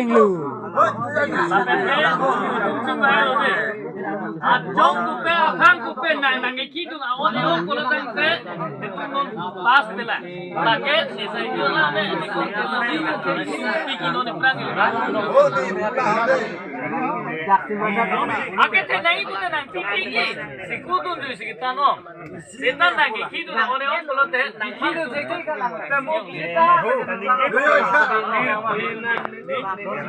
lu. Jong kupe akhang kupe nang gitu na awalnya orang kalau tangse itu non pas bela. Lagi saya jual ane ini kalau bikin non perang itu. Akhirnya nang itu nang tinggi sikutun tu sekitar no. Setan nang gitu na orang kalau teh nang gitu sekali kalau temu kita.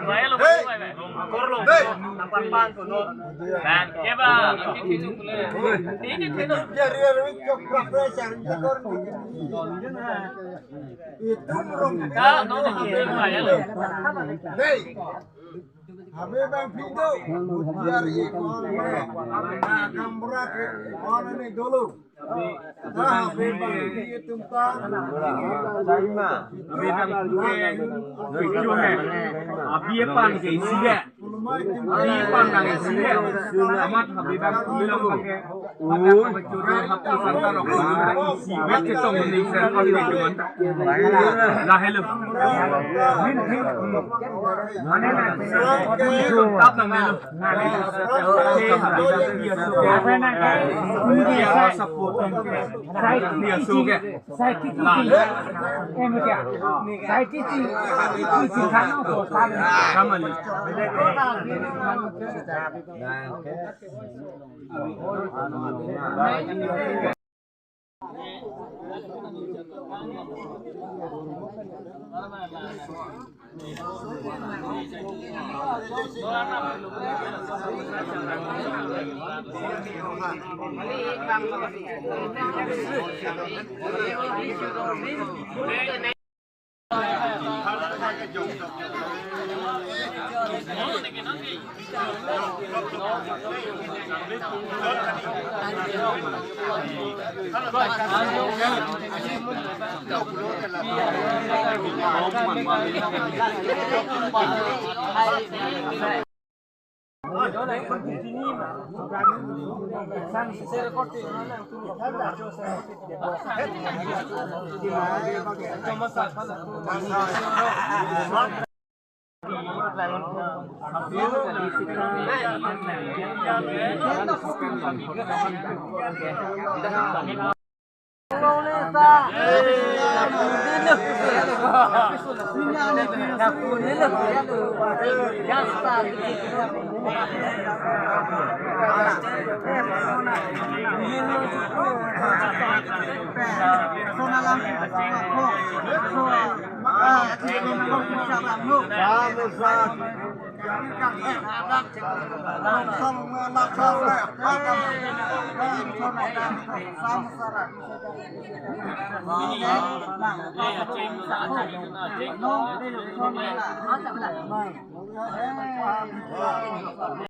Baik lo baik. Korlo. Nampan tu no. Dan coba ini tu boleh. Ini tu. Jadi orang profesor jekor itu merom. Kau no baik lo. Hei, hame bang Fido, biar ikon kamera ke mana nih dulu. Nah, bang itu tentang Saima, video है अभी ये पान के इसी है अभी ये पान का इसी है हमार अभी बात मिलों के अगर बच्चों ने हफ्ते संतान को इसी में के तो नहीं से कर दे मन लाहेलो माने ना तब नंगे लो apa nak ini support saya Nah,